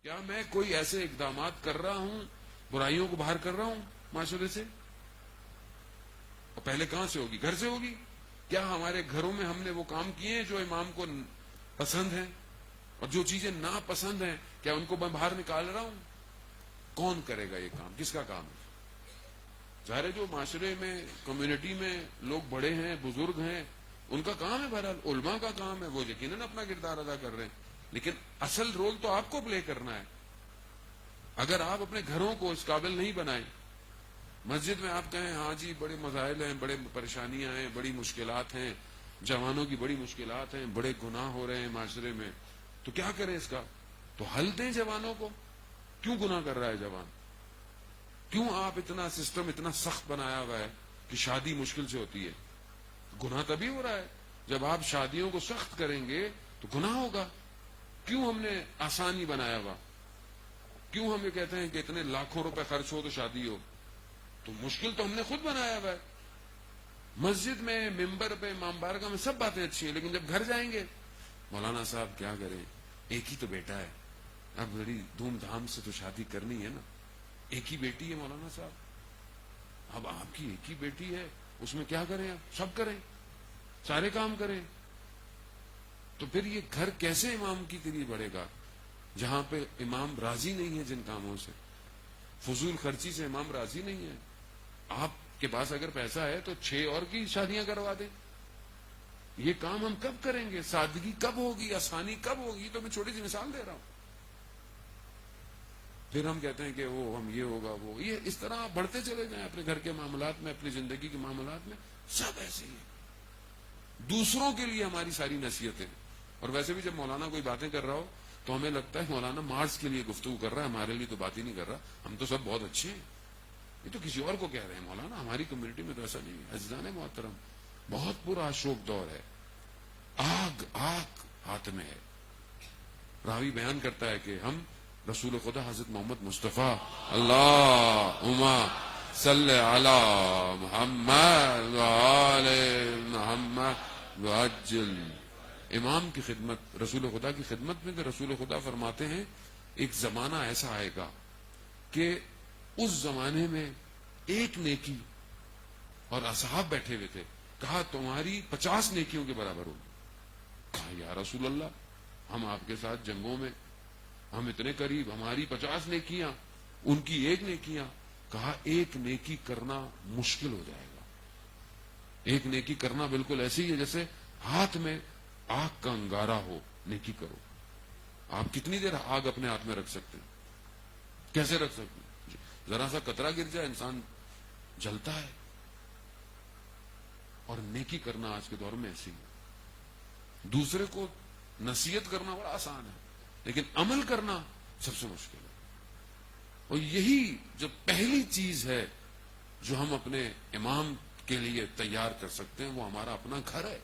کیا میں کوئی ایسے اقدامات کر رہا ہوں، برائیوں کو باہر کر رہا ہوں معاشرے سے؟ اور پہلے کہاں سے ہوگی؟ گھر سے ہوگی. کیا ہمارے گھروں میں ہم نے وہ کام کیے ہیں جو امام کو پسند ہیں؟ اور جو چیزیں ناپسند ہیں کیا ان کو میں باہر نکال رہا ہوں؟ کون کرے گا یہ کام؟ کس کا کام ہے؟ ظاہر ہے جو معاشرے میں، کمیونٹی میں لوگ بڑے ہیں، بزرگ ہیں، ان کا کام ہے. بہرحال علماء کا کام ہے، وہ یقیناً اپنا کردار ادا کر رہے ہیں، لیکن اصل رول تو آپ کو پلے کرنا ہے. اگر آپ اپنے گھروں کو اس قابل نہیں بنائیں، مسجد میں آپ کہیں ہاں جی بڑے مسائل ہیں، بڑے پریشانیاں ہیں، بڑی مشکلات ہیں، جوانوں کی بڑی مشکلات ہیں، بڑے گناہ ہو رہے ہیں معاشرے میں، تو کیا کریں اس کا؟ تو حل دیں جوانوں کو. کیوں گناہ کر رہا ہے جوان؟ کیوں آپ اتنا سسٹم اتنا سخت بنایا ہوا ہے کہ شادی مشکل سے ہوتی ہے؟ گناہ تبھی ہو رہا ہے جب آپ شادیوں کو سخت کریں گے تو گناہ ہوگا. کیوں ہم نے آسانی بنایا ہوا؟ کیوں ہم یہ کہتے ہیں کہ اتنے لاکھوں روپے خرچ ہو تو شادی ہو؟ تو مشکل تو ہم نے خود بنایا ہوا ہے. مسجد میں، ممبر پہ، امام بارگاہ میں سب باتیں اچھی ہیں، لیکن جب گھر جائیں گے مولانا صاحب کیا کریں، ایک ہی تو بیٹا ہے، اب بڑی دھوم دھام سے تو شادی کرنی ہے نا، ایک ہی بیٹی ہے مولانا صاحب، اب آپ کی ایک ہی بیٹی ہے، اس میں کیا کریں؟ آپ سب کریں، سارے کام کریں. تو پھر یہ گھر کیسے امام کی طرح بڑھے گا جہاں پہ امام راضی نہیں ہے جن کاموں سے؟ فضول خرچی سے امام راضی نہیں ہے. آپ کے پاس اگر پیسہ ہے تو 6 اور کی شادیاں کروا دیں. یہ کام ہم کب کریں گے؟ سادگی کب ہوگی؟ آسانی کب ہوگی؟ تو میں چھوٹی سی مثال دے رہا ہوں. پھر ہم کہتے ہیں کہ وہ ہم یہ ہوگا وہ یہ، اس طرح آپ بڑھتے چلے جائیں اپنے گھر کے معاملات میں، اپنی زندگی کے معاملات میں، سب ایسے ہی. دوسروں کے لیے ہماری ساری نصیحتیں. اور ویسے بھی جب مولانا کوئی باتیں کر رہا ہو تو ہمیں لگتا ہے مولانا مارس کے لیے گفتگو کر رہا ہے، ہمارے لیے تو بات ہی نہیں کر رہا، ہم تو سب بہت اچھے ہیں، یہ تو کسی اور کو کہہ رہے ہیں. مولانا ہماری کمیونٹی میں تو ایسا نہیں ہے. عزیزان محترم، بہت برا شوک دور ہے، آگ ہاتھ میں ہے. راوی بیان کرتا ہے کہ ہم رسول خدا حضرت محمد مصطفیٰ اللہم صلی علی محمد وآل محمد وعجل امام کی خدمت، رسول خدا کی خدمت میں. کہ رسول خدا فرماتے ہیں ایک زمانہ ایسا آئے گا کہ اس زمانے میں ایک نیکی، اور اصحاب بیٹھے ہوئے تھے، کہا تمہاری 50 نیکیوں کے برابر ہوگی. کہا یا رسول اللہ، ہم آپ کے ساتھ جنگوں میں، ہم اتنے قریب، ہماری 50 نیکیاں، ان کی ایک نیکیاں. کہا ایک نیکی کرنا مشکل ہو جائے گا. ایک نیکی کرنا بالکل ایسی ہے جیسے ہاتھ میں آگ کا انگارہ ہو. نیکی کرو. آپ کتنی دیر آگ اپنے ہاتھ میں رکھ سکتے ہیں؟ کیسے رکھ سکتے ہیں؟ ذرا سا قطرہ گر جائے انسان جلتا ہے. اور نیکی کرنا آج کے دور میں ایسی ہے. دوسرے کو نصیحت کرنا بڑا آسان ہے، لیکن عمل کرنا سب سے مشکل ہے. اور یہی جو پہلی چیز ہے جو ہم اپنے امام کے لیے تیار کر سکتے ہیں، وہ ہمارا اپنا گھر ہے.